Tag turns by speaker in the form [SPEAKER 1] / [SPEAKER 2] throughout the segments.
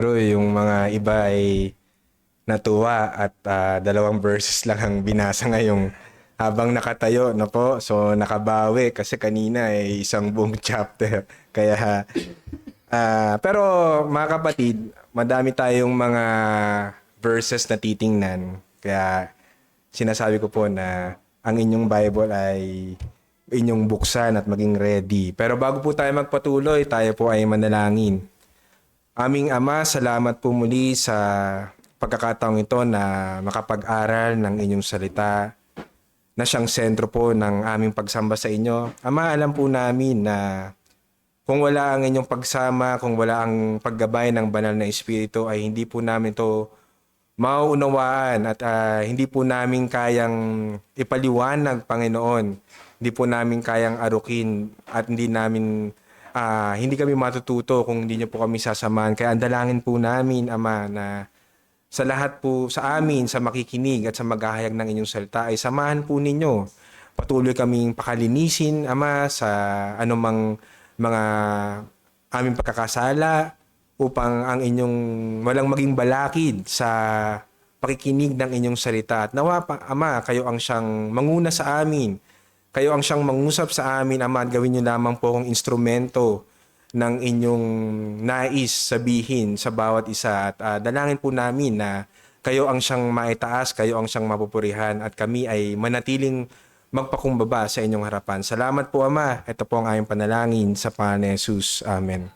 [SPEAKER 1] Pero yung mga iba ay natuwa at 2 verses lang ang binasa ngayong habang nakatayo na po. So nakabawi kasi kanina ay isang buong chapter. Kaya pero mga kapatid, madami tayong mga verses na titingnan. Kaya sinasabi ko po na ang inyong Bible ay inyong buksan at maging ready. Pero bago po tayo magpatuloy, tayo po ay manalangin. Aming Ama, salamat po muli sa pagkakataong ito na makapag-aral ng inyong salita na siyang sentro po ng aming pagsamba sa inyo. Ama, alam po namin na kung wala ang inyong pagsama, kung wala ang paggabay ng banal na Espiritu, ay hindi po namin to mauunawaan at hindi po namin kayang ipaliwanag, Panginoon. Hindi po namin kayang arukin at hindi kami matututo kung hindi niyo po kami sasamahan. Kaya ang dalangin po namin, Ama, na sa lahat po sa amin, sa makikinig at sa maghahayag ng inyong salita, ay samahan po ninyo. Patuloy kaming pakalinisin, Ama, sa anumang mga aming pagkakasala upang ang inyong walang maging balakid sa pakikinig ng inyong salita. At nawa, Ama, kayo ang siyang manguna sa amin. Kayo ang siyang mangusap sa amin, Ama, at gawin niyo lamang po akong instrumento ng inyong nais sabihin sa bawat isa. At dalangin po namin na kayo ang siyang maitaas, kayo ang siyang mapupurihan, at kami ay manatiling magpakumbaba sa inyong harapan. Salamat po, Ama. Ito po ang aming panalangin sa pangalan ni Jesus. Amen.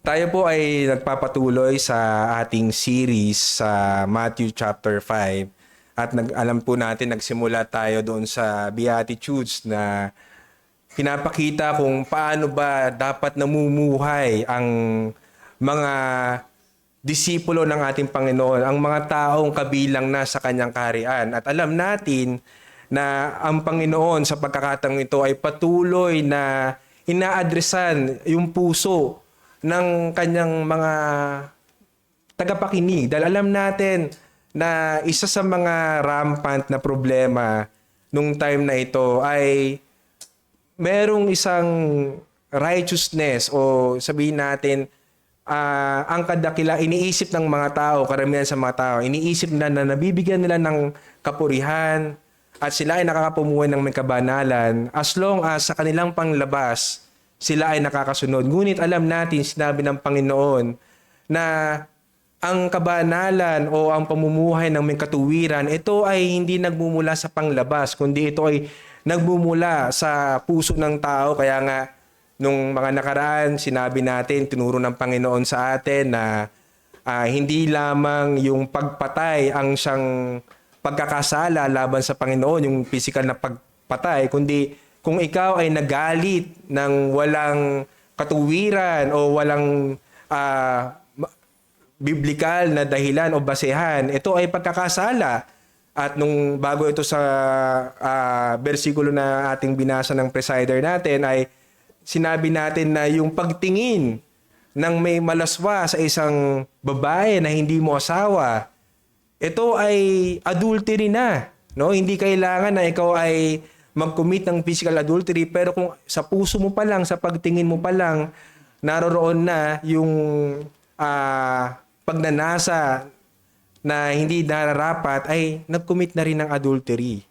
[SPEAKER 1] Tayo po ay nagpapatuloy sa ating series sa Matthew chapter 5. At alam po natin, nagsimula tayo doon sa Beatitudes na pinapakita kung paano ba dapat namumuhay ang mga disipulo ng ating Panginoon, ang mga taong kabilang na sa kanyang kaharian. At alam natin na ang Panginoon sa pagkakataong ito ay patuloy na inaadresan yung puso ng kanyang mga tagapakinig. Dahil alam natin na isa sa mga rampant na problema nung time na ito ay merong isang righteousness o sabihin natin ang kadakila iniisip ng mga tao, karamihan sa mga tao, iniisip nila na nabibigyan nila ng kapurihan at sila ay nakakapumuhay ng may kabanalan as long as sa kanilang panglabas sila ay nakakasunod. Ngunit alam natin, sinabi ng Panginoon na ang kabanalan o ang pamumuhay ng may katuwiran, ito ay hindi nagmumula sa panglabas, kundi ito ay nagmumula sa puso ng tao. Kaya nga, nung mga nakaraan, sinabi natin, tinuro ng Panginoon sa atin na hindi lamang yung pagpatay ang siyang pagkakasala laban sa Panginoon, yung physical na pagpatay, kundi kung ikaw ay nagalit ng walang katuwiran o walang biblikal na dahilan o basehan, ito ay pagkakasala. At nung bago ito sa bersikulo na ating binasa ng presider natin ay sinabi natin na yung pagtingin ng may malaswa sa isang babae na hindi mo asawa, ito ay adultery na. No? Hindi kailangan na ikaw ay mag-commit ng physical adultery, pero kung sa puso mo pa lang, sa pagtingin mo pa lang, naroroon na yung pagnanasa na hindi nararapat, ay nag-commit na rin ng adultery.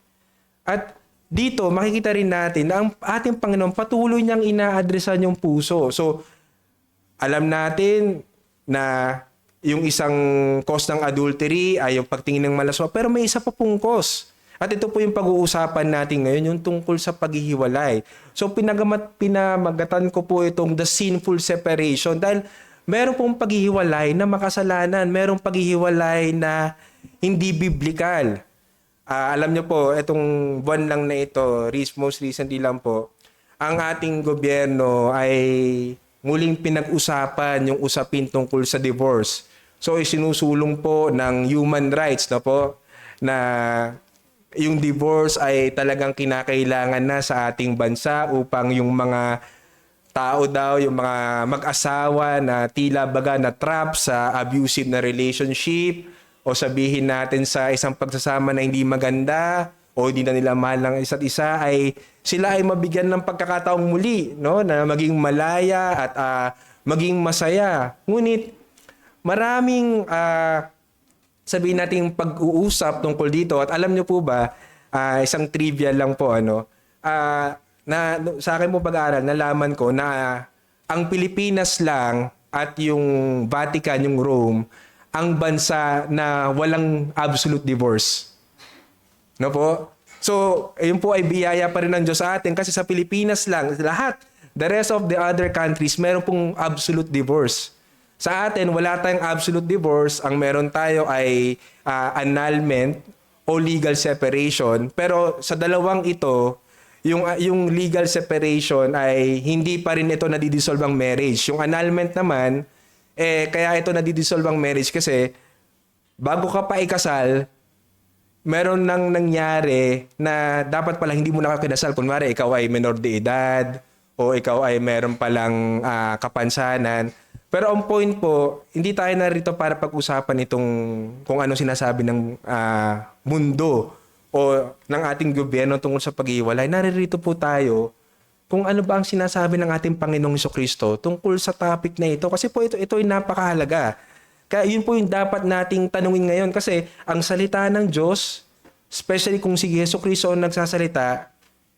[SPEAKER 1] At dito, makikita rin natin na ang ating Panginoon patuloy niyang ina-addressan yung puso. So, alam natin na yung isang cause ng adultery ay yung pagtingin ng malaswa, pero may isa pa pong cause. At ito po yung pag-uusapan natin ngayon, yung tungkol sa paghihiwalay. So pinamagatan ko po itong the sinful separation dahil meron pong paghihiwalay na makasalanan, merong paghihiwalay na hindi biblikal. Alam niyo po, itong buwan lang na ito, most recently lang po, ang ating gobyerno ay muling pinag-usapan yung usapin tungkol sa divorce. So isinusulong po ng human rights na po na yung divorce ay talagang kinakailangan na sa ating bansa upang yung mga tao daw, yung mga mag-asawa na tila baga na trap sa abusive na relationship o sabihin natin sa isang pagsasama na hindi maganda o hindi na nila mahal ng isa't isa, ay sila ay mabigyan ng pagkakataong muli, no, na maging malaya at maging masaya. Ngunit maraming sabihin nating pag-uusap tungkol dito, at alam niyo po ba, isang trivia lang po, sa akin po pag-aaral, nalaman ko na ang Pilipinas lang at yung Vatican, yung Rome, ang bansa na walang absolute divorce. No po? So, yun po ay biyaya pa rin ng Diyos sa atin kasi sa Pilipinas lang, lahat, the rest of the other countries, meron pong absolute divorce. Sa atin, wala tayong absolute divorce. Ang meron tayo ay annulment o legal separation. Pero sa dalawang ito, yung legal separation ay hindi pa rin ito nadidissolve ang marriage. Yung annulment naman, kaya ito nadidissolve ang marriage kasi bago ka pa ikasal, meron nang nangyari na dapat pala hindi mo nakakinasal. Kunwari, ikaw ay menor de edad o ikaw ay meron palang kapansanan. Pero ang point po, hindi tayo narito para pag-usapan itong kung ano sinasabi ng mundo o ng ating gobyerno tungkol sa pag-iwalay. Naririto po tayo kung ano ba ang sinasabi ng ating Panginoong Jesucristo tungkol sa topic na ito. Kasi po ito ay napakahalaga. Kaya yun po yung dapat nating tanungin ngayon kasi ang salita ng Diyos, especially kung si Jesucristo ang nagsasalita,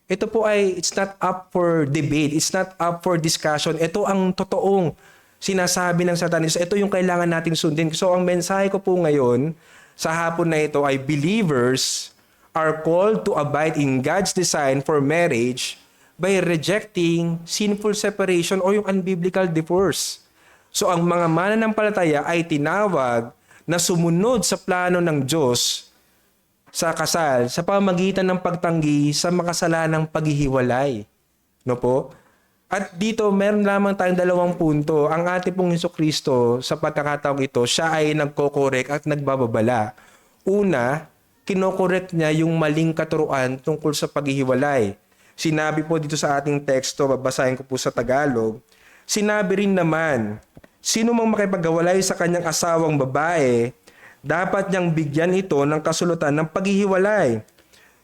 [SPEAKER 1] ito po ay it's not up for debate, it's not up for discussion. Ito ang totoong sinasabi ng Satanis. Ito yung kailangan nating sundin. So ang mensahe ko po ngayon sa hapon na ito ay believers are called to abide in God's design for marriage by rejecting sinful separation o yung unbiblical divorce. So ang mga mananampalataya ay tinawag na sumunod sa plano ng Diyos sa kasal sa pamamagitan ng pagtanggi sa makasalanang paghihiwalay. No po? At dito meron lamang tayong dalawang punto. Ang ating pong Jesucristo sa pagkakataong ito, siya ay nagko-correct at nagbababala. Una, kinokorek niya yung maling katuruan tungkol sa paghihiwalay. Sinabi po dito sa ating teksto, babasahin ko po sa Tagalog, sinabi rin naman, sino mang makipaghiwalay sa kanyang asawang babae, dapat niyang bigyan ito ng kasulatan ng paghihiwalay.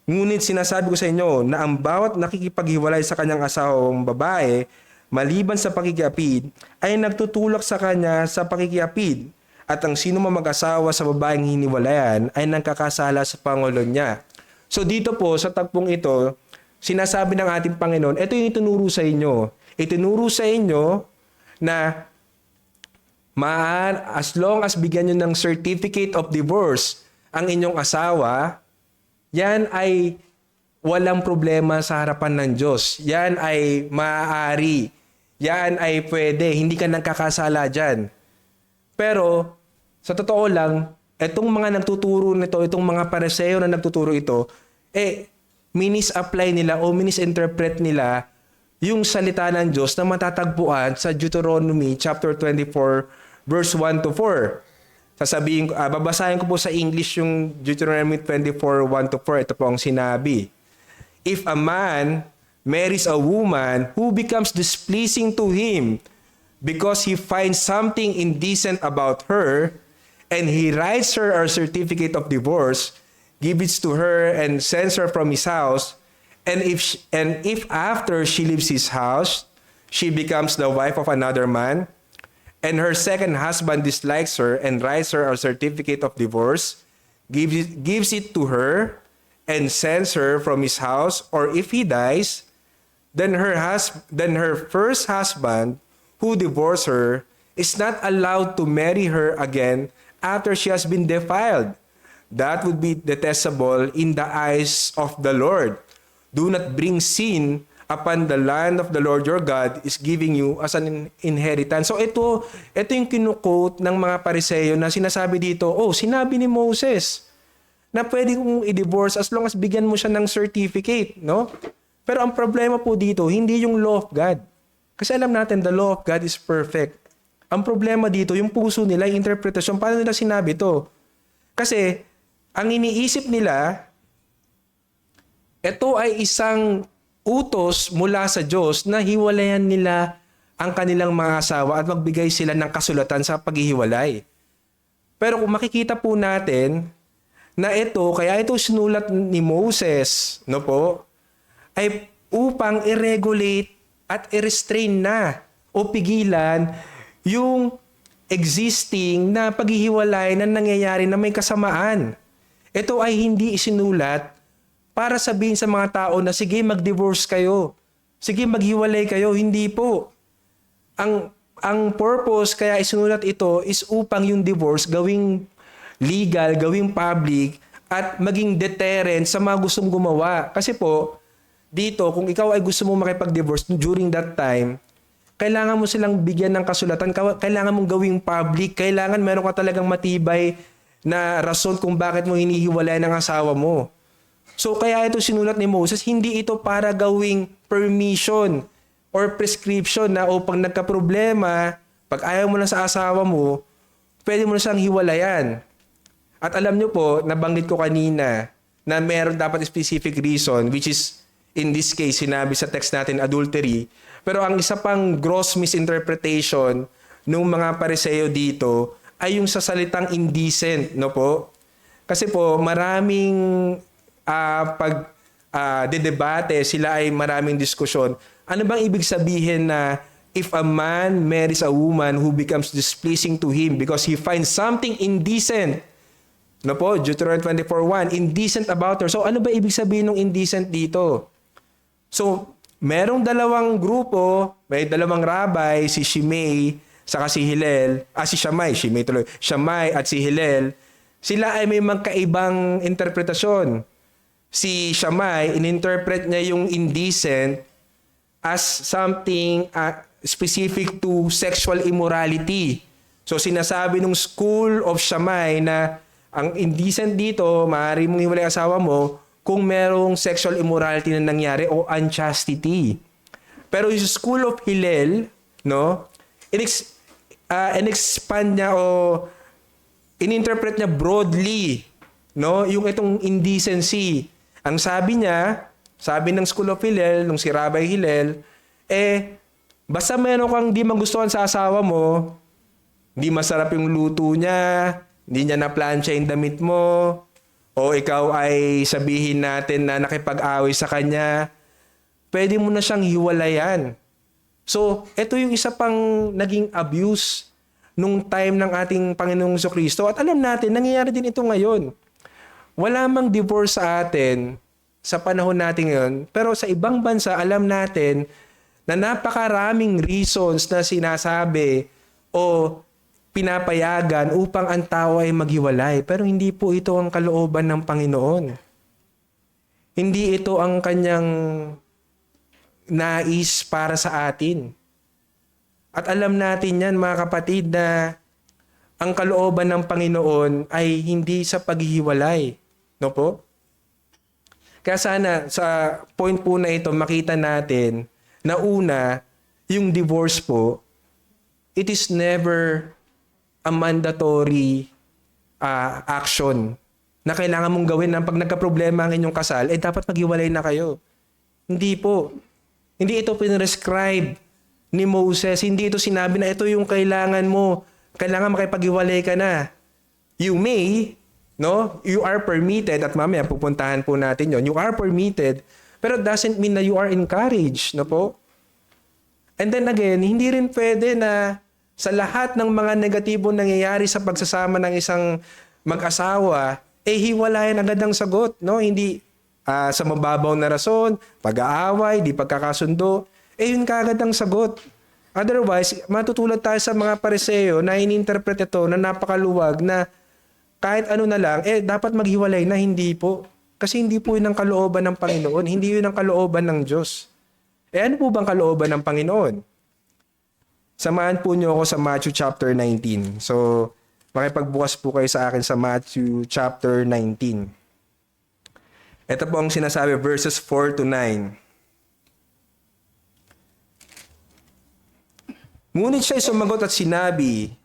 [SPEAKER 1] Ngunit sinasabi ko sa inyo na ang bawat nakikipaghiwalay sa kanyang asawang babae, maliban sa pakikiapid, ay nagtutulak sa kanya sa pakikiapid. At ang sino mang mag-asawa sa babaeng hiniwalayan ay nagkakasala sa Pangulo niya. So dito po sa tagpong ito, sinasabi ng ating Panginoon, ito yung itinuro sa inyo. Itinuro sa inyo na as long as bigyan nyo ng certificate of divorce ang inyong asawa, yan ay walang problema sa harapan ng Diyos. Yan ay maaari. Yan ay pwede. Hindi ka nagkakasala dyan. Pero, sa totoo lang, itong mga nagtuturo nito, itong mga Pariseo na nagtuturo ito, minis-apply nila o minis-interpret nila yung salita ng Diyos na matatagpuan sa Deuteronomy chapter 24 verse 1 to 4. Sasabihin ko, babasahin ko po sa English yung Deuteronomy 24 1 to 4. Ito po ang sinabi. If a man marries a woman who becomes displeasing to him because he finds something indecent about her, and he writes her a certificate of divorce, gives it to her and sends her from his house, and if after she leaves his house, she becomes the wife of another man, and her second husband dislikes her and writes her a certificate of divorce, gives it to her and sends her from his house, or if he dies, then her first husband who divorced her is not allowed to marry her again after she has been defiled. That would be detestable in the eyes of the Lord. Do not bring sin upon the land of the Lord your God is giving you as an inheritance. So ito yung kinuquote ng mga Pariseo na sinasabi dito, sinabi ni Moses na pwede kong i-divorce as long as bigyan mo siya ng certificate, no? Pero ang problema po dito, hindi yung law of God. Kasi alam natin, the law of God is perfect. Ang problema dito, yung puso nila, yung interpretasyon, paano nila sinabi to? Kasi, ang iniisip nila, ito ay isang utos mula sa Diyos na hiwalayan nila ang kanilang mga asawa at magbigay sila ng kasulatan sa paghihiwalay. Pero kung makikita po natin na kaya ito sinulat ni Moses, no po, ay upang i-regulate at i-restrain na o pigilan yung existing na paghihiwalay na nangyayari na may kasamaan. Ito ay hindi isinulat para sabihin sa mga tao na sige mag-divorce kayo, sige maghiwalay kayo. Hindi po. Ang purpose kaya isinulat ito is upang yung divorce gawing legal, gawing public, at maging deterrent sa mga gustong gumawa. Kasi po, dito, kung ikaw ay gusto mong makipag-divorce during that time, kailangan mo silang bigyan ng kasulatan, kailangan mong gawing public, kailangan meron ka talagang matibay na rason kung bakit mo hinihiwalay ng asawa mo. So kaya ito sinulat ni Moses, hindi ito para gawing permission or prescription na pag nagka-problema, pag ayaw mo na sa asawa mo, pwede mo na siyang hiwalayan. At alam nyo po, nabanggit ko kanina na meron dapat specific reason, which is in this case, sinabi sa text natin adultery. Pero ang isa pang gross misinterpretation ng mga Pariseo dito ay yung sa salitang indecent, no po? Kasi po, maraming debate, sila ay maraming diskusyon. Ano bang ibig sabihin na if a man marries a woman who becomes displeasing to him because he finds something indecent? No po, Deuteronomy 24:1, indecent about her. So ano ba ibig sabihin ng indecent dito? So, merong dalawang grupo, may dalawang rabbi, si Shimei, saka si Hillel, si Shammai, Shammai at si Hillel, sila ay may magkaibang interpretasyon. Si Shammai, ininterpret niya yung indecent as something specific to sexual immorality. So sinasabi ng school of Shammai na ang indecent dito, maaari mong hiwalay asawa mo kung merong sexual immorality na nangyari o unchastity. Pero yung school of Hillel, no, in-expand niya o in-interpret niya broadly, no, yung itong indecency. Ang sabi niya, sabi ng School of Hillel, nung si Rabbi Hillel, basta meron kang di magustuhan sa asawa mo, di masarap yung luto niya, hindi niya na-plancha yung damit mo, o ikaw ay sabihin natin na nakipag-away sa kanya, pwede mo na siyang hiwalayan. So, ito yung isa pang naging abuse nung time ng ating Panginoong Jesucristo. At alam natin, nangyayari din ito ngayon. Wala mang divorce sa atin sa panahon natin ngayon. Pero sa ibang bansa, alam natin na napakaraming reasons na sinasabi o pinapayagan upang ang tao ay maghiwalay. Pero hindi po ito ang kalooban ng Panginoon. Hindi ito ang kanyang nais para sa atin. At alam natin yan, mga kapatid, na ang kalooban ng Panginoon ay hindi sa paghihiwalay. No po? Kaya sana sa point po na ito, makita natin na una, yung divorce po, it is never a mandatory action na kailangan mong gawin na pag nagka-problema ang inyong kasal, dapat maghiwalay na kayo. Hindi po. Hindi ito pinrescribe ni Moses. Hindi ito sinabi na ito yung kailangan mo. Kailangan makipaghiwalay ka na. You may, no? You are permitted, at mamaya pupuntahan po natin yon. You are permitted, pero it doesn't mean na you are encouraged, no po? And then again, hindi rin pwede na sa lahat ng mga negatibong nangyayari sa pagsasama ng isang mag-asawa, hiwalayan agad ang sagot, no? Hindi sa mababaw na rason, pag-aaway, di pagkakasundo, yun kaagad ang sagot. Otherwise, matutulad tayo sa mga Pariseo na ininterpret ito na napakaluwag na kahit ano na lang, dapat maghiwalay na. Hindi po. Kasi hindi po yun ang kalooban ng Panginoon. Hindi yun ang kalooban ng Diyos. Ano po bang kalooban ng Panginoon? Samahan po niyo ako sa Matthew chapter 19. So, makipagbukas po kayo sa akin sa Matthew chapter 19. Ito po ang sinasabi, verses 4 to 9. Ngunit siya sumagot at sinabi,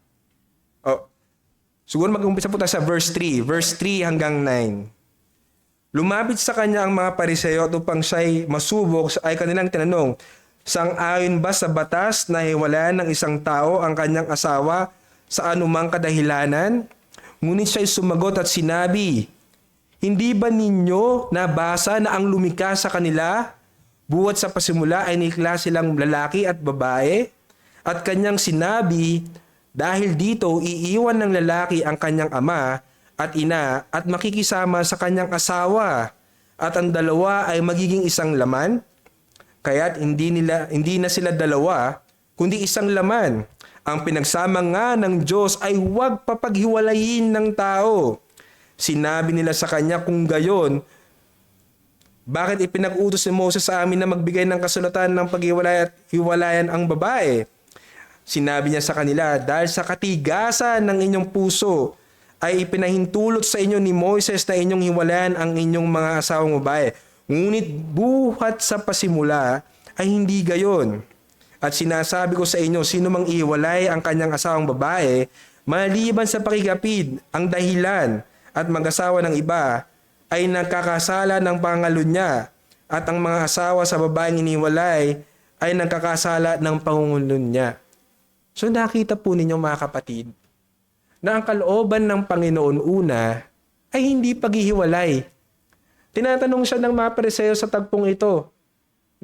[SPEAKER 1] siguro mag-umpisa po tayo sa verse 3. Verse 3 hanggang 9. Lumapit sa kanya ang mga Pariseo at upang siya'y masubok ay kanilang tinanong, sang-ayon ba sa batas na hiwalayan ng isang tao ang kanyang asawa sa anumang kadahilanan? Ngunit siya'y sumagot at sinabi, hindi ba ninyo nabasa na ang lumikha sa kanila, buwat sa pasimula ay nikla silang lalaki at babae? At kanyang sinabi, dahil dito iiwan ng lalaki ang kanyang ama at ina at makikisama sa kanyang asawa at ang dalawa ay magiging isang laman. Kaya't hindi na sila dalawa kundi isang laman. Ang pinagsama nga ng Diyos ay huwag papaghiwalayin ng tao. Sinabi nila sa kanya, kung gayon, bakit ipinag-utos ni Moses sa amin na magbigay ng kasulatan ng paghiwalayan ang babae? Sinabi niya sa kanila, dahil sa katigasan ng inyong puso ay ipinahintulot sa inyo ni Moses na inyong hiwalayan ang inyong mga asawang babae. Ngunit buhat sa pasimula ay hindi gayon. At sinasabi ko sa inyo, sino mang ihiwalay ang kanyang asawang babae, maliban sa pakikapid, ang dahilan at mag-asawa ng iba, ay nagkakasala ng pangalo niya, at ang mga asawa sa babaeng iniwalay ay nagkakasala ng pangungulo niya. So nakita po ninyo mga kapatid, na ang kalooban ng Panginoon una ay hindi paghihiwalay. Tinatanong siya ng mga Pariseo sa tagpong ito,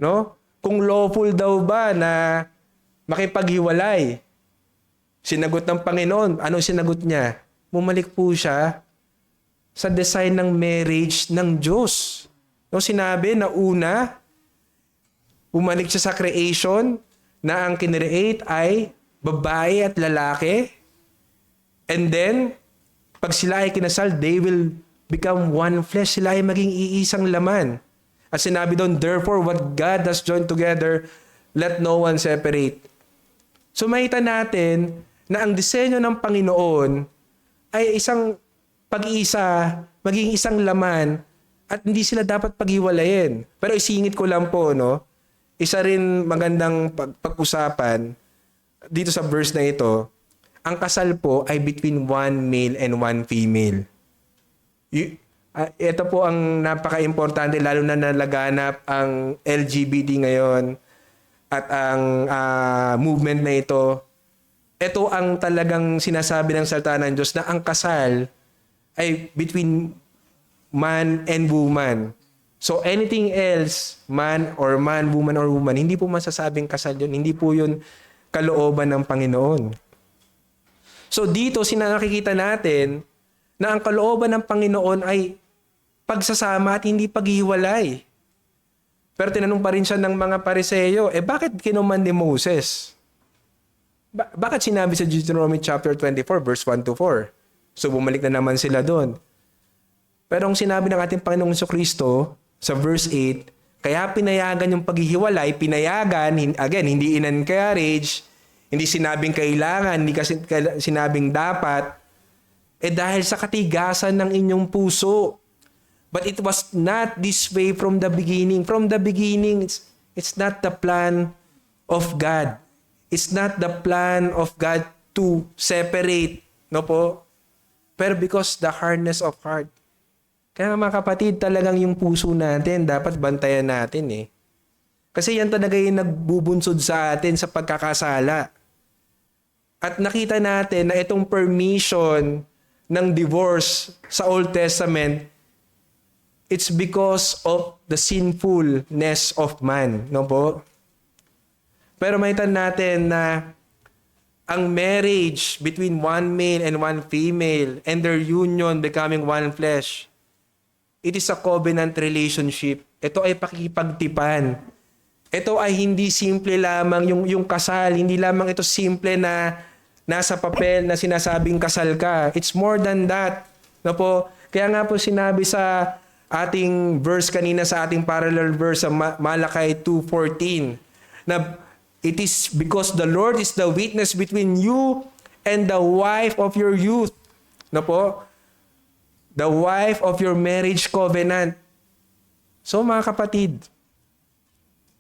[SPEAKER 1] no? Kung lawful daw ba na makipaghiwalay? Sinagot ng Panginoon. Anong sinagot niya? Bumalik po siya sa design ng marriage ng Diyos. No, sinabi na una, bumalik siya sa creation na ang kinreate ay babae at lalaki. And then, pag sila ay kinasal, they will become one flesh. Sila ay maging iisang laman. At sinabi doon, therefore, what God has joined together, let no one separate. So makita natin na ang disenyo ng Panginoon ay isang pag-iisa, maging isang laman, at hindi sila dapat paghiwalayin. Pero isingit ko lang po, no? Isa rin magandang pag-usapan dito sa verse na ito, ang kasal po ay between one male and one female. Ito po ang napaka-importante, lalo na nalaganap ang LGBT ngayon at ang movement na ito. Ito ang talagang sinasabi ng salita ng Diyos na ang kasal ay between man and woman. So anything else, man, woman or woman, hindi po masasabing kasal yun. Hindi po yun kalooban ng Panginoon. So dito nakikita natin na ang kalooban ng Panginoon ay pagsasama at hindi paghihiwalay. Pero tinanong pa rin siya ng mga Pariseo, bakit kinuman ni Moses? Bakit sinabi sa Deuteronomy chapter 24, verse 1 to 4? So bumalik na naman sila doon. Pero ang sinabi ng ating Panginoong Jesucristo sa verse 8, kaya pinayagan yung paghihiwalay, pinayagan, again, hindi in-encourage, hindi sinabing kailangan, hindi kasi sinabing dapat, dahil sa katigasan ng inyong puso. But it was not this way from the beginning. From the beginning, it's not the plan of God. It's not the plan of God to separate. No po? Pero because the hardness of heart. Kaya mga kapatid, talagang yung puso natin, dapat bantayan natin eh. Kasi yan talaga yung nagbubunsod sa atin sa pagkakasala. At nakita natin na itong permission ng divorce sa Old Testament, it's because of the sinfulness of man, no po? Pero makita natin na ang marriage between one male and one female and their union becoming one flesh, it is a covenant relationship. Ito ay pakikipagtipan. Ito ay hindi simple lamang yung kasal, hindi lamang ito simple na nasa papel na sinasabing kasal ka. It's more than that. No po? Kaya nga po sinabi sa ating verse kanina, sa ating parallel verse sa Malakay 2:14, na it is because the Lord is the witness between you and the wife of your youth. No po? The wife of your marriage covenant. So mga kapatid,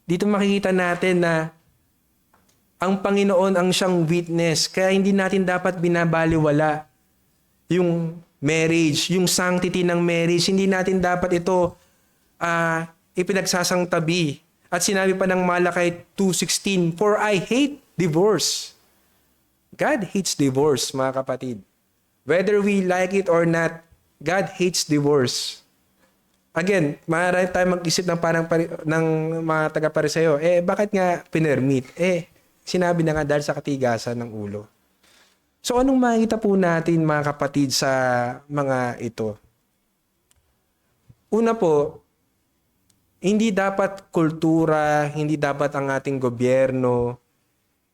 [SPEAKER 1] dito makikita natin na ang Panginoon ang siyang witness. Kaya hindi natin dapat binabaliwala yung marriage, yung sanctity ng marriage. Hindi natin dapat ito ipinagsasangtabi. At sinabi pa ng Malakay 2:16, for I hate divorce. God hates divorce, mga kapatid. Whether we like it or not, God hates divorce. Again, maaari tayo mag-isip ng parang ng mga taga-Pariseo, bakit nga pinermit? Sinabi na nga dahil sa katigasan ng ulo. So anong makikita po natin mga kapatid sa mga ito? Una po, hindi dapat kultura, hindi dapat ang ating gobyerno,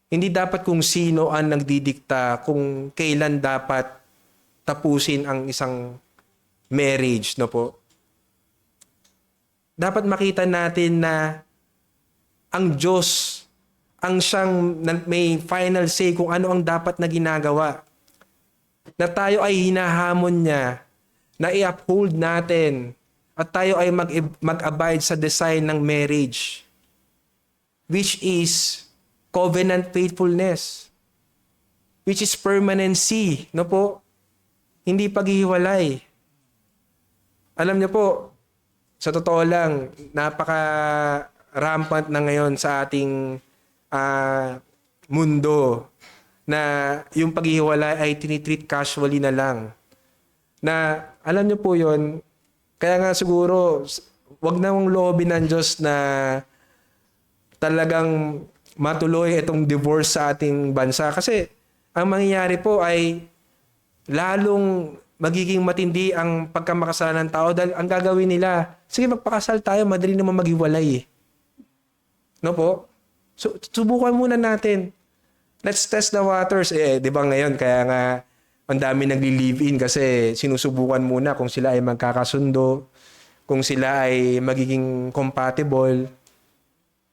[SPEAKER 1] hindi dapat kung sino ang nagdidikta kung kailan dapat tapusin ang isang marriage, no po? Dapat makita natin na ang Diyos ang siyang may final say kung ano ang dapat na ginagawa. Na tayo ay hinahamon niya, na i-uphold natin, at tayo ay mag-abide sa design ng marriage, which is covenant faithfulness, which is permanency, no po? Hindi paghihiwalay. Alam niyo po, sa totoo lang, napaka-rampant na ngayon sa ating mundo na yung paghihiwalay ay tinitreat casually na lang. Na alam niyo po yon, kaya nga siguro wag na mong loobin ng Diyos na talagang matuloy itong divorce sa ating bansa. Kasi ang mangyayari po ay lalong magiging matindi ang pagkamakasalan ng tao dahil ang gagawin nila, sige magpakasal tayo, madali naman maghiwalay eh. No po? So, subukan muna natin. Let's test the waters. Di ba ngayon, kaya nga ang dami nagli-live-in kasi sinusubukan muna kung sila ay magkakasundo, kung sila ay magiging compatible.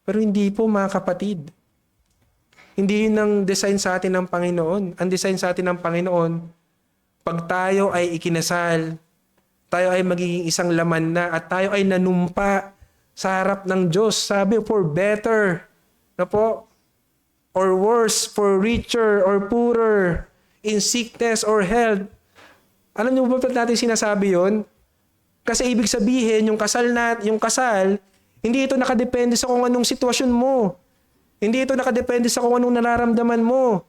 [SPEAKER 1] Pero hindi po mga kapatid. Hindi yun ang design sa atin ng Panginoon. Ang design sa atin ng Panginoon, pag tayo ay ikinasal, tayo ay magiging isang laman na at tayo ay nanumpa sa harap ng Diyos. Sabi, for better, na po, or worse, for richer or poorer, in sickness or health. Alam niyo ba natin sinasabi yon? Kasi ibig sabihin, yung kasal, hindi ito nakadepende sa kung anong sitwasyon mo. Hindi ito nakadepende sa kung anong nararamdaman mo.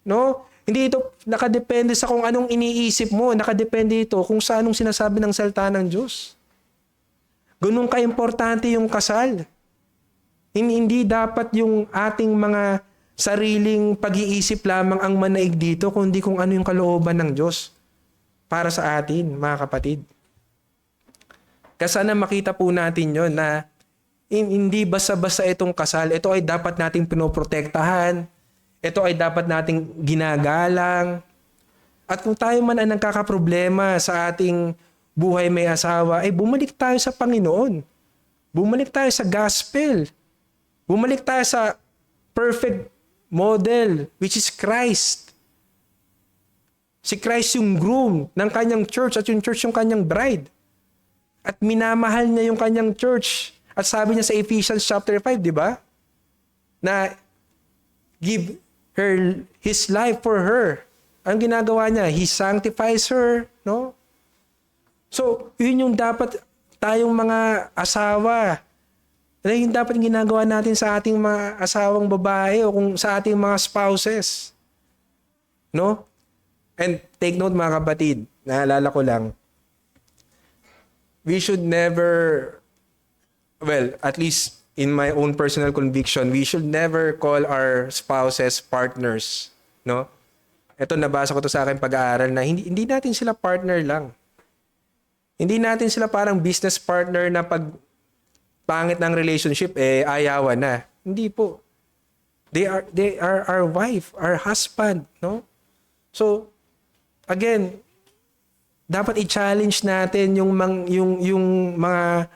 [SPEAKER 1] No? Hindi ito nakadepende sa kung anong iniisip mo. Nakadepende ito kung sa anong sinasabi ng salita ng Diyos. Ganun ka-importante yung kasal. Hindi dapat yung ating mga sariling pag-iisip lamang ang manaig dito, kundi kung ano yung kalooban ng Diyos para sa atin, mga kapatid. Kasi sana makita po natin yon na hindi basta-basta itong kasal. Ito ay dapat nating pinoprotektahan. Ito ay dapat nating ginagalang. At kung tayo man ay nagkakaproblema sa ating buhay may asawa, ay bumalik tayo sa Panginoon. Bumalik tayo sa gospel. Bumalik tayo sa perfect model, which is Christ. Si Christ yung groom ng kanyang church at yung church yung kanyang bride. At minamahal niya yung kanyang church. At sabi niya sa Ephesians chapter 5, di ba? Na give her his life for her. Ang ginagawa niya, he sanctifies her, no? So, yun yung dapat tayong mga asawa. Ano yung dapat ginagawa natin sa ating mga asawang babae o kung sa ating mga spouses? No? And take note mga kapatid, naalala ko lang, we should never, well, at least in my own personal conviction, we should never call our spouses partners. No? Ito, nabasa ko to sa aking pag-aaral na hindi natin sila partner lang. Hindi natin sila parang business partner na pag pangit ng relationship, ayawan na. Hindi po. They are our wife, our husband, no? So, again, dapat i-challenge natin yung mga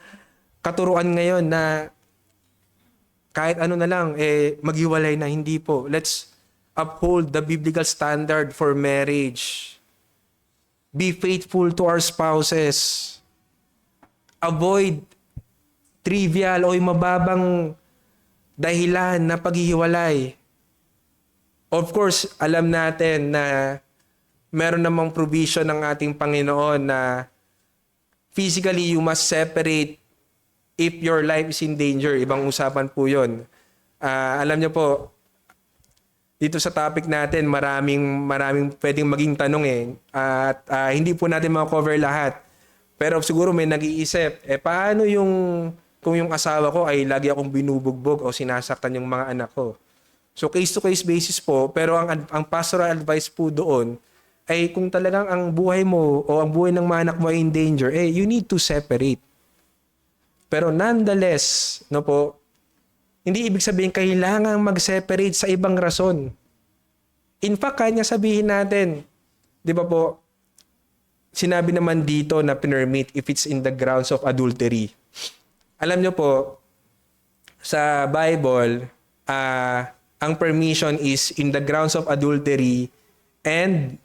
[SPEAKER 1] katuruan ngayon na kahit ano na lang, maghiwalay na. Hindi po. Let's uphold the biblical standard for marriage. Be faithful to our spouses. Avoid trivial o mababang dahilan na paghihiwalay. Of course, alam natin na meron namang provision ng ating Panginoon na physically you must separate if your life is in danger. Ibang usapan po yun. Alam niyo po, dito sa topic natin, maraming pwedeng maging tanong At hindi po natin ma-cover lahat. Pero siguro may nag-iisip, paano kung yung asawa ko ay lagi akong binubugbog o sinasaktan yung mga anak ko? So case-to-case basis po, pero ang pastoral advice po doon ay kung talagang ang buhay mo o ang buhay ng mga anak mo ay in danger, you need to separate. Pero nonetheless, no po, hindi ibig sabihin kailangan mag-separate sa ibang rason. In fact, kanya sabihin natin, di ba po, sinabi naman dito na permit if it's in the grounds of adultery. Alam nyo po, sa Bible, ang permission is in the grounds of adultery and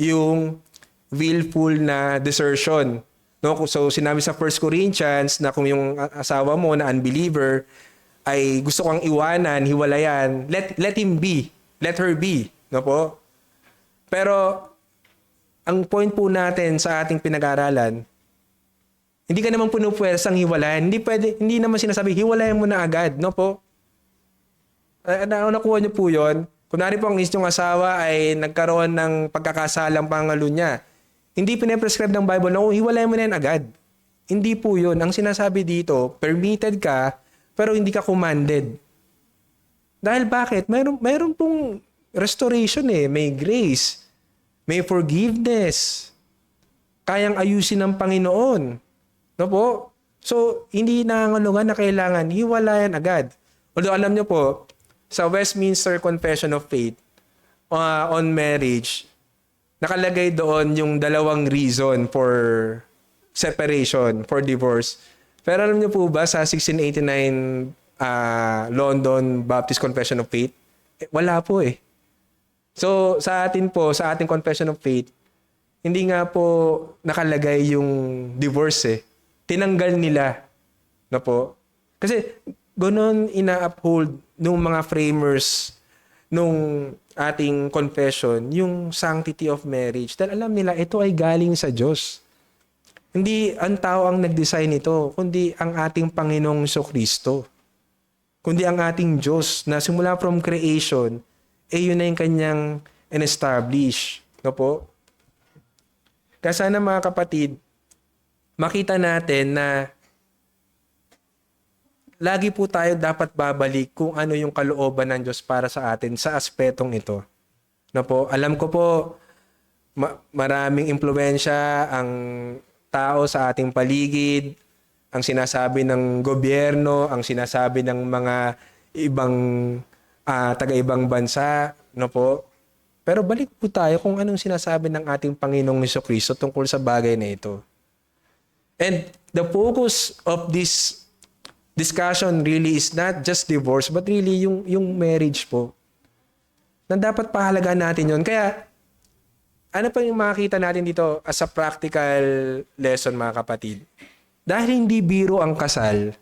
[SPEAKER 1] yung willful na desertion. No? So sinabi sa 1 Corinthians na kung yung asawa mo na unbeliever ay gusto kang iwanan, hiwalayan, let him be. Let her be. No po? Pero ang point po natin sa ating pinag-aralan, hindi ka naman punupuwersang hiwalayan. Hindi naman sinasabi, hiwalayan mo na agad. No po? Nakuha niyo po yun. Kunwari po ang inyong asawa ay nagkaroon ng pagkakasalang pangalo niya. Hindi pinaprescribe ng Bible na hiwalayan mo na yan agad. Hindi po yun. Ang sinasabi dito, permitted ka, pero hindi ka commanded. Dahil bakit? Mayroon pong restoration may grace, may forgiveness. Kayang ayusin ng Panginoon. No po? So, hindi nangangulugan na kailangan hiwalayan agad. Although alam nyo po, sa Westminster Confession of Faith on marriage, nakalagay doon yung 2 reason for separation, for divorce. Pero alam niyo po ba sa 1689 London Baptist Confession of Faith, wala po So sa atin po, sa ating Confession of Faith, hindi nga po nakalagay yung divorce Tinanggal nila na po. Kasi ganoon ina-uphold nung mga framers nung ating confession, yung sanctity of marriage. Dahil alam nila, ito ay galing sa Diyos. Hindi ang tao ang nag-design ito, kundi ang ating Panginoong Jesucristo. Kundi ang ating Diyos na simula from creation, yun na yung kanyang in-establish. No po? Kaya sana mga kapatid, makita natin na lagi po tayo dapat babalik kung ano yung kalooban ng Diyos para sa atin sa aspetong ito. No po? Alam ko po, maraming impluwensya ang tao sa ating paligid, ang sinasabi ng gobyerno, ang sinasabi ng mga ibang taga-ibang bansa, no po. Pero balik po tayo kung anong sinasabi ng ating Panginoong Jesucristo tungkol sa bagay na ito. And the focus of this discussion really is not just divorce, but really yung marriage po. Na dapat pahalagaan natin yon. Kaya, ano pa yung makikita natin dito as a practical lesson mga kapatid? Dahil hindi biro ang kasal,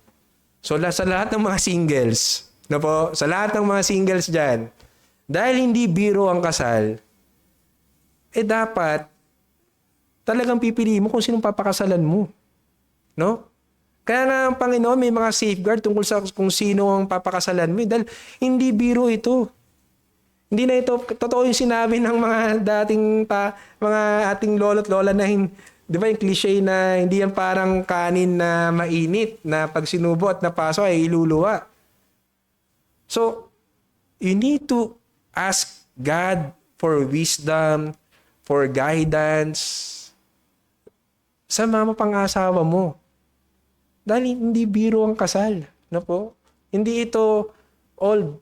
[SPEAKER 1] so sa lahat ng mga singles, no po, sa lahat ng mga singles dyan, dahil hindi biro ang kasal, dapat talagang pipiliin mo kung sinong papakasalan mo. No? Kaya nga ang Panginoon may mga safeguard tungkol sa kung sino ang papakasalan mo. Dahil hindi biro ito. Hindi na ito, totoo yung sinabi ng mga dating mga ating lolo't lola na di ba yung cliche na hindi yan parang kanin na mainit na pag sinubo at napaso ay iluluwa. So, you need to ask God for wisdom, for guidance sa mga pang-asawa mo. Dahil hindi biro ang kasal, no po? Hindi ito all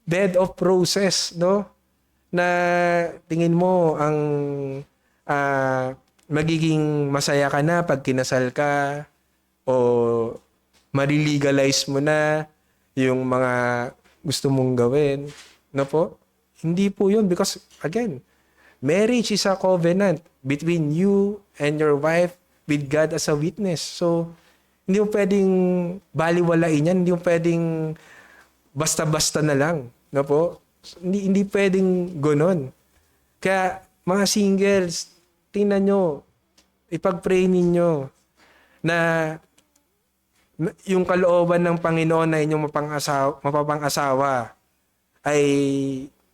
[SPEAKER 1] bed of roses, no? Na tingin mo ang magiging masaya ka na pag kinasal ka o marilegalize mo na yung mga gusto mong gawin, no po? Hindi po yun because, again, marriage is a covenant between you and your wife with God as a witness. So, hindi mo pwedeng baliwalain yan. Hindi mo pwedeng basta-basta na lang. No po? Hindi pwedeng gano'n. Kaya, mga singles, tingnan nyo, ipag-pray ninyo na yung kalooban ng Panginoon na inyong mapapang-asawa ay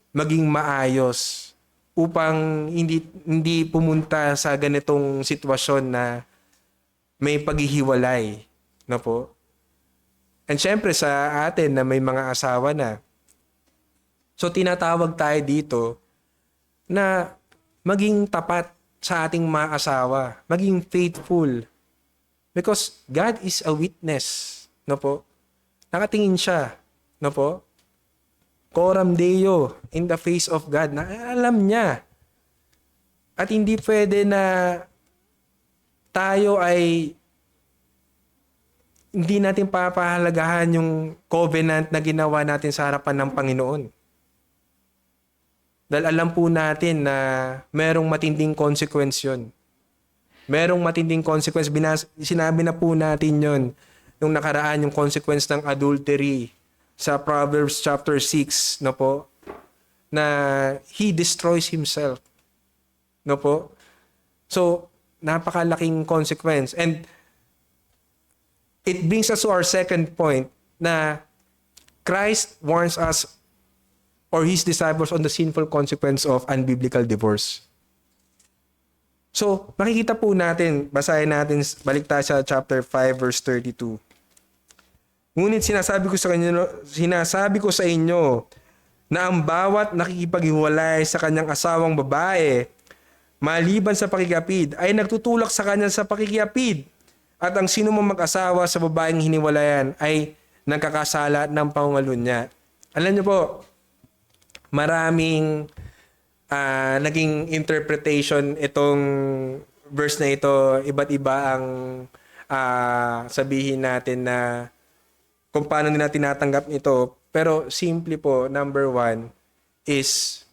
[SPEAKER 1] maging maayos upang hindi pumunta sa ganitong sitwasyon na may paghihiwalay, no po? And syempre sa atin na may mga asawa na, So tinatawag tayo dito na maging tapat sa ating mga asawa, maging faithful. Because God is a witness, no po? Nakatingin siya, no po? Coram Deo, in the face of God, na alam niya. At hindi pwede na tayo ay hindi natin papahalagahan yung covenant na ginawa natin sa harapan ng Panginoon. Dahil alam po natin na merong matinding consequence yun. Merong matinding consequence. Sinabi na po natin yun nung nakaraan yung consequence ng adultery sa Proverbs chapter 6, no po? Na he destroys himself. No po? So, napakalaking consequence. And it brings us to our second point na Christ warns us or his disciples on the sinful consequence of unbiblical divorce. So, makikita po natin, basahin natin, balik tayo sa chapter 5 verse 32. Ngunit sinasabi ko sa inyo na ang bawat nakikipaghiwalay sa kanyang asawang babae maliban sa pakikapid ay nagtutulak sa kanya sa pakikapid. At ang sino mang mag-asawa sa babaeng hiniwalayan ay nagkakasala ng pangangalunya. Alam niyo po, maraming naging interpretation itong verse na ito. Iba't iba ang sabihin natin na kung paano nila tinatanggap ito. Pero simple po, number one is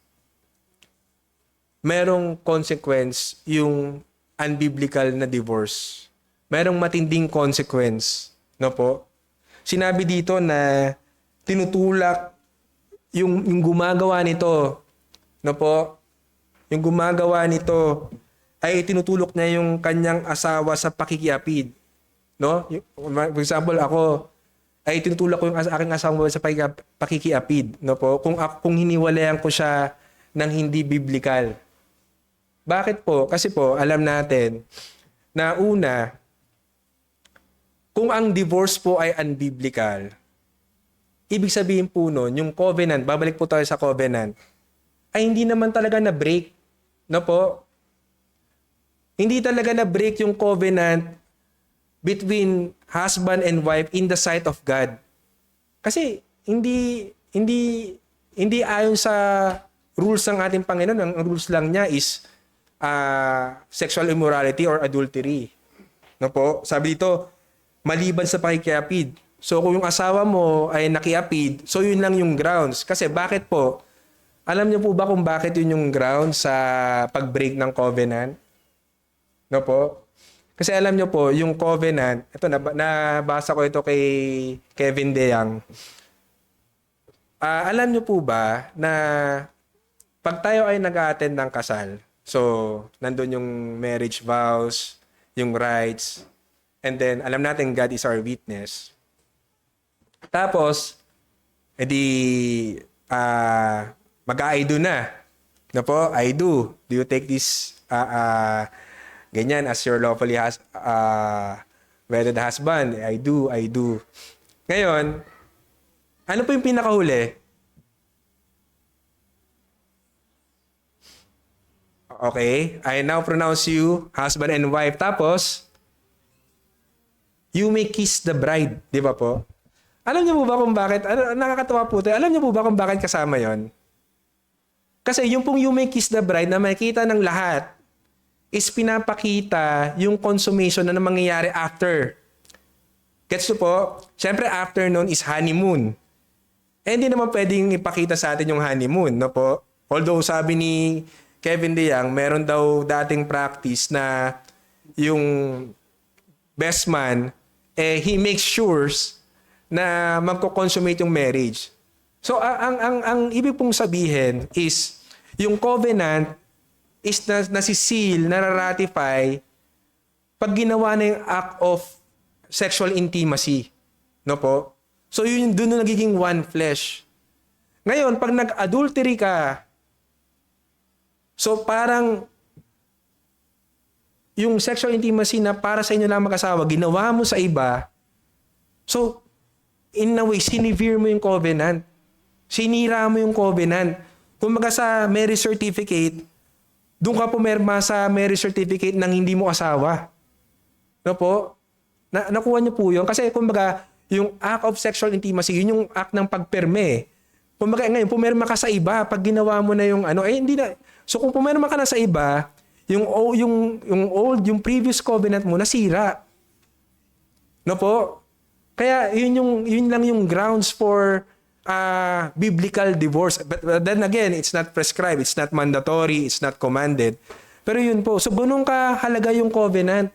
[SPEAKER 1] merong consequence yung unbiblical na divorce. Merong matinding consequence. No po? Sinabi dito na tinutulak yung gumagawa nito. No po? Yung gumagawa nito ay tinutulok niya yung kanyang asawa sa pakikiapid. No? For example, ako ay tinutulak ko yung aking asawa sa pakikiapid. No po? Kung hiniwalayan ko siya ng hindi biblical. Bakit po? Kasi po, alam natin na una, kung ang divorce po ay unbiblical, ibig sabihin po nun, yung covenant, babalik po tayo sa covenant, ay hindi naman talaga na-break. No po? Hindi talaga na-break yung covenant between husband and wife in the sight of God. Kasi hindi ayon sa rules ng ating Panginoon. Ang rules lang niya is sexual immorality or adultery. No po? Sabi dito, maliban sa pakikiapid. So kung yung asawa mo ay nakiapid, so yun lang yung grounds. Kasi bakit po? Alam niyo po ba kung bakit yun yung grounds sa pag-break ng covenant? No po? Kasi alam niyo po, yung covenant, ito nabasa ko ito kay Kevin DeYoung. Alam niyo po ba na pag tayo ay nag-a-attend ng kasal, so nandun yung marriage vows, yung rights, and then alam natin God is our witness. Tapos, edi mag-I do na. No po, I do. Do you take this ganyan as your lawfully wedded husband? I do. Ngayon, ano po yung pinakahuli? Okay, I now pronounce you husband and wife. Tapos, you may kiss the bride. Di ba po? Alam niyo po ba kung bakit? Nakakatawa po tayo. Alam niyo po ba kung bakit kasama yon? Kasi yung pong you may kiss the bride na makikita ng lahat is pinapakita yung consummation na mangyayari after. Gets nyo po? Siyempre, after nun is honeymoon. Eh, hindi naman pwedeng ipakita sa atin yung honeymoon, no po? Although, sabi ni Kevin DeYoung, meron daw dating practice na yung best man, he makes sure na magko-consummate yung marriage. So, ang ibig pong sabihin is, yung covenant is nasiseal, nararatify pag ginawa na yung act of sexual intimacy. No po? So, yun doon na nagiging one flesh. Ngayon, pag nag-adultery ka, so parang yung sexual intimacy na para sa inyo lang mag-asawa, ginawa mo sa iba, so, in a way, sinevere mo yung covenant. Sinira mo yung covenant. Kumbaga sa marriage certificate, doon ka pumirma sa marriage certificate ng hindi mo asawa. No po? Nakuha niyo po yun. Kasi kumbaga, yung act of sexual intimacy, yun yung act ng pagperme. Kumbaga ngayon, pumirma ka sa iba. Pag ginawa mo na yung ano, hindi na. So kung pumirma ka na sa iba, yung previous covenant mo nasira. No po? Kaya yun lang yung grounds for biblical divorce. But then again, it's not prescribed, it's not mandatory, it's not commanded. Pero yun po. So ganun kahalaga yung covenant.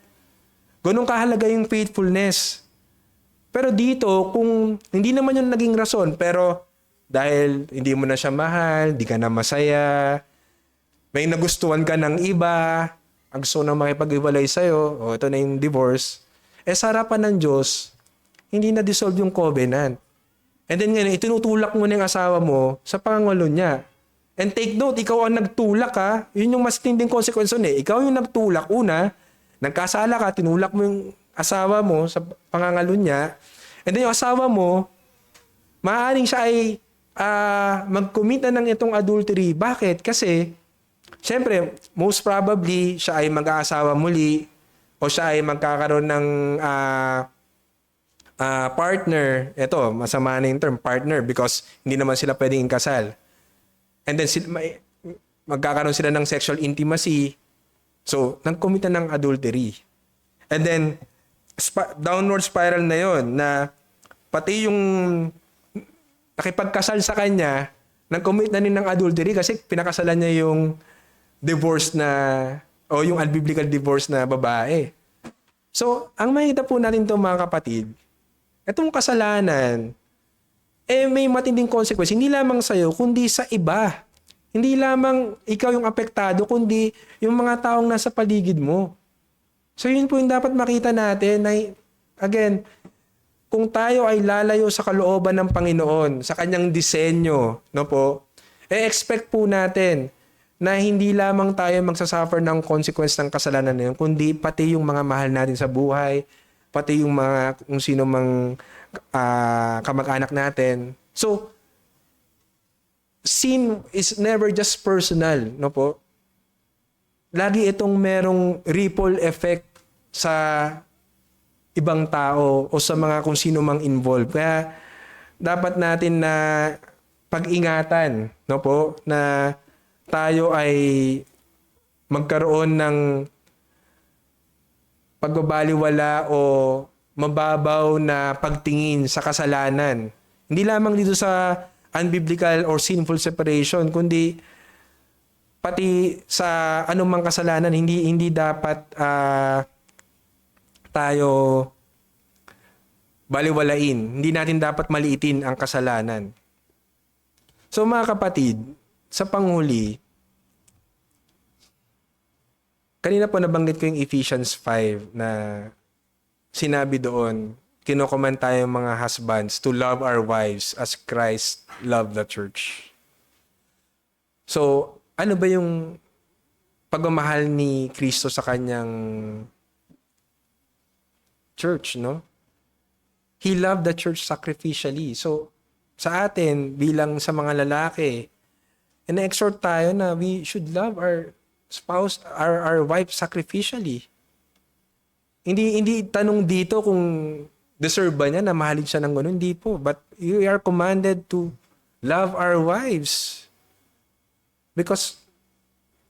[SPEAKER 1] Ganun kahalaga yung faithfulness. Pero dito, kung hindi naman yung naging rason, pero dahil hindi mo na siya mahal, di ka na masaya, may nagustuhan ka ng iba, ang gusto na makipag-iwalay sa'yo, o ito na yung divorce, sa harapan ng Diyos, hindi na-dissolve yung covenant. And then ngayon, itinutulak mo na yung asawa mo sa pangangalo niya. And take note, ikaw ang nagtulak ha. Yun yung mas tinding consequence nun eh. Ikaw yung nagtulak. Una, nagkasala ka, tinulak mo yung asawa mo sa pangangalo niya. And then yung asawa mo, maaaring siya ay mag-commit na ng itong adultery. Bakit? Kasi, syempre, most probably, siya ay mag-aasawa muli o siya ay magkakaroon ng partner. Ito, masama na yung term, partner, because hindi naman sila pwedeng ikasal. And then, magkakaroon sila ng sexual intimacy. So, nag-commit na ng adultery. And then, downward spiral na yon na pati yung nakipagkasal sa kanya, nag-commit na rin ng adultery kasi pinakasalan niya yung divorce na, o yung unbiblical divorce na babae. So, ang makita po natin ito mga kapatid, itong kasalanan, may matinding consequence, hindi lamang sa'yo, kundi sa iba. Hindi lamang ikaw yung apektado, kundi yung mga taong nasa paligid mo. So yun po yung dapat makita natin na, again, kung tayo ay lalayo sa kalooban ng Panginoon, sa kanyang disenyo, no po, expect po natin na hindi lamang tayo magsasuffer ng consequence ng kasalanan na yun, kundi pati yung mga mahal natin sa buhay, pati yung mga kung sino mang kamag-anak natin. So, sin is never just personal, no po? Lagi itong merong ripple effect sa ibang tao o sa mga kung sino mang involved. Kaya dapat natin na pag-ingatan, no po, na tayo ay magkaroon ng pagbabaliwala o mababaw na pagtingin sa kasalanan. Hindi lamang dito sa unbiblical or sinful separation, kundi pati sa anumang kasalanan, hindi dapat tayo baliwalain. Hindi natin dapat maliitin ang kasalanan. So mga kapatid, sa panghuli, kanina po nabanggit ko yung Ephesians 5 na sinabi doon, kinocommand tayo mga husbands to love our wives as Christ loved the church. So, ano ba yung pagmamahal ni Kristo sa kanyang church, no? He loved the church sacrificially. So, sa atin, bilang sa mga lalaki, ina-exhort tayo na we should love our spouse, our wife sacrificially. Hindi tanong dito kung deserve ba niya na mahalin siya ng gano'n. Hindi po. But we are commanded to love our wives. Because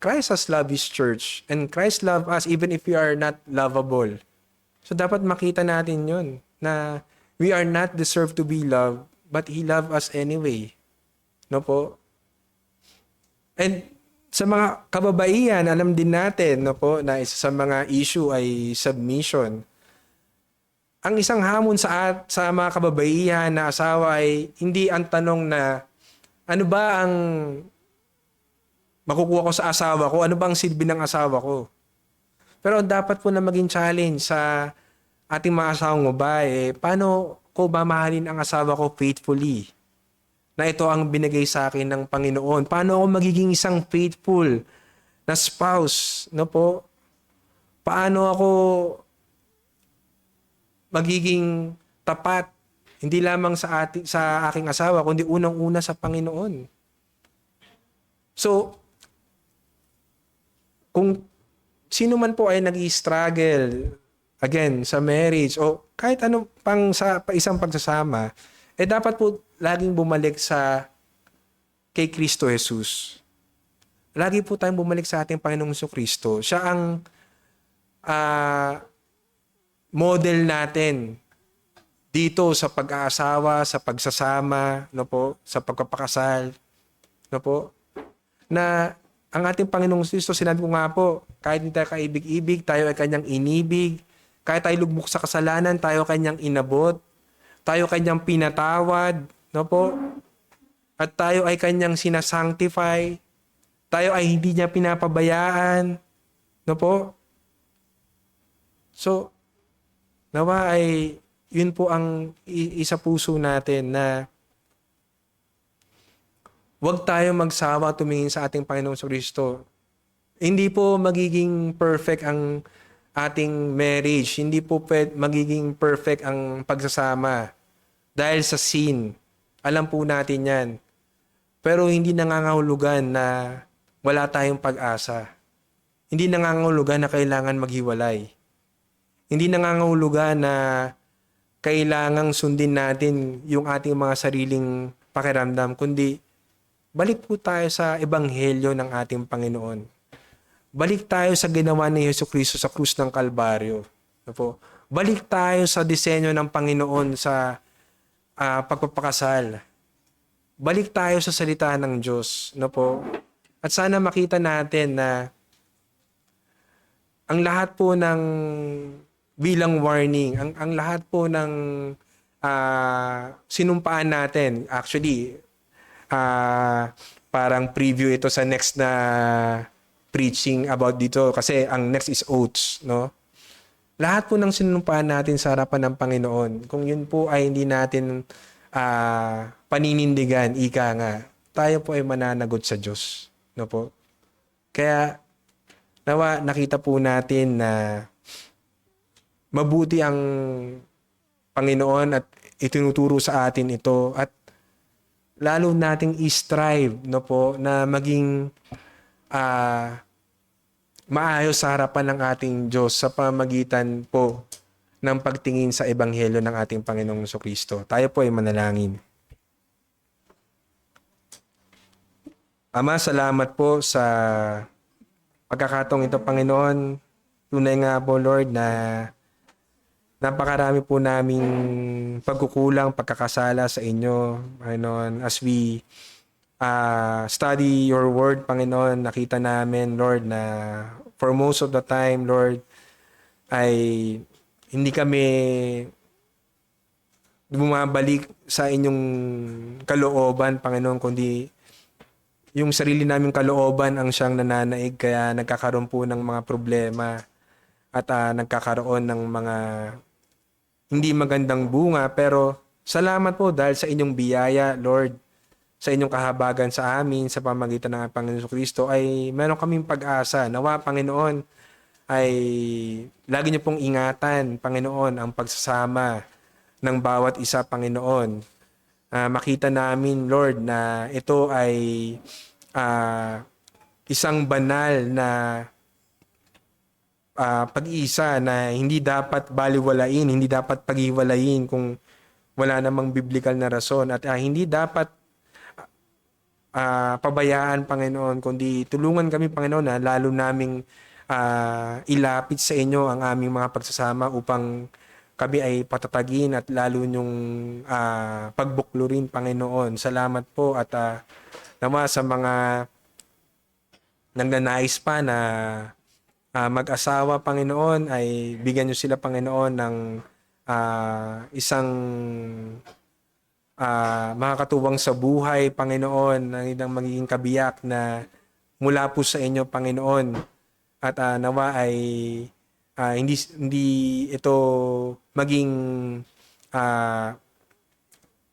[SPEAKER 1] Christ has loved His church. And Christ loved us even if we are not lovable. So dapat makita natin yun. Na we are not deserved to be loved. But He loved us anyway. No po? And sa mga kababaihan, alam din natin, no po, na isa sa mga issue ay submission. Ang isang hamon sa mga kababaihan na asawa ay hindi ang tanong na ano ba ang makukuha ko sa asawa ko, ano ba ang silbi ng asawa ko. Pero dapat po na maging challenge sa ating mga asawang babae, paano ko ba mahalin ang asawa ko faithfully? Na ito ang binigay sa akin ng Panginoon. Paano ako magiging isang faithful na spouse? No po? Paano ako magiging tapat Hindi lamang sa aking asawa, kundi unang-una sa Panginoon. So, kung sino man po ay nag-i-struggle, again, sa marriage, o kahit ano pang sa isang pagsasama, dapat po laging bumalik kay Kristo Jesus. Lagi po tayong bumalik sa ating Panginoong Kristo. Siya ang model natin dito sa pag-aasawa, sa pagsasama, no po, sa pagpapakasal, no po, na ang ating Panginoong Kristo, sinabi ko nga po, kahit hindi tayo kaibig-ibig, tayo ay kanyang inibig, kahit tayo lugmok sa kasalanan, tayo kanyang inabot, tayo kanyang pinatawad, no po, at tayo ay kanyang sinasanctify, tayo ay hindi niya pinapabayaan, no po. So, nawa ay yun po ang isa puso natin na huwag tayo magsawa tumingin sa ating Panginoong Kristo. Hindi po magiging perfect ang ating marriage. Hindi po magiging perfect ang pagsasama dahil sa sin. Alam po natin yan. Pero hindi nangangahulugan na wala tayong pag-asa. Hindi nangangahulugan na kailangan maghiwalay. Hindi nangangahulugan na kailangang sundin natin yung ating mga sariling pakiramdam, kundi balik po tayo sa ebanghelyo ng ating Panginoon. Balik tayo sa ginawa ni Jesucristo sa krus ng Kalbaryo. Balik tayo sa disenyo ng Panginoon sa pagpapakasal. Balik tayo sa salita ng Diyos. At sana makita natin na ang lahat po ng bilang warning, ang lahat po ng sinumpaan natin, actually, parang preview ito sa next na preaching about dito kasi ang next is oaths, no? Lahat po ng sinumpaan natin sa harapan ng Panginoon, kung yun po ay hindi natin paninindigan, ika nga, tayo po ay mananagot sa Diyos, no po? Kaya, nawa nakita po natin na mabuti ang Panginoon at itinuturo sa atin ito at lalo nating i-strive na maging maayos sa harapan ng ating Diyos sa pamamagitan po ng pagtingin sa ebanghelyo ng ating Panginoong Kristo. Tayo po ay manalangin. Ama, salamat po sa pagkakataong ito, Panginoon. Tunay nga po, Lord, na napakarami po naming pagkukulang, pagkakasala sa inyo, Panginoon. As we study your word, Panginoon, nakita namin, Lord, na for most of the time, Lord, ay hindi kami bumabalik sa inyong kalooban, Panginoon, kundi yung sarili naming kalooban ang siyang nananaig, kaya nagkakaroon po ng mga problema at nagkakaroon ng mga hindi magandang bunga. Pero salamat po dahil sa inyong biyaya, Lord, sa inyong kahabagan sa amin sa pamamagitan ng Panginoon Kristo ay meron kaming pag-asa. Nawa, Panginoon, ay lagi niyo pong ingatan, Panginoon, ang pagsasama ng bawat isa, Panginoon. Makita namin, Lord, na ito ay isang banal na pag-iisa na hindi dapat baliwalain, hindi dapat paghiwalayin kung wala namang biblical na rason, at hindi dapat pabayaan, Panginoon, kundi tulungan kami, Panginoon, na lalo naming ilapit sa inyo ang aming mga pagsasama upang kami ay patatagin at lalo nyong pagbuklurin, Panginoon. Salamat po at nawa sa mga nagnanais pa na mag-asawa, Panginoon, ay bigyan nyo sila, Panginoon, ng isang makakatuwang sa buhay, Panginoon, ng isang magiging kabiyak na mula po sa inyo, Panginoon. At nawa ay hindi ito maging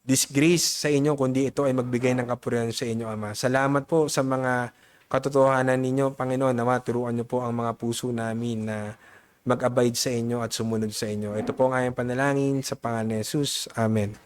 [SPEAKER 1] disgrace sa inyo, kundi ito ay magbigay ng kapurihan sa inyo, Ama. Salamat po sa mga katotohanan ninyo, Panginoon. Nawa, turuan niyo po ang mga puso namin na mag-abide sa inyo at sumunod sa inyo. Ito po ang aming panalangin sa pangalan ni Jesus. Amen.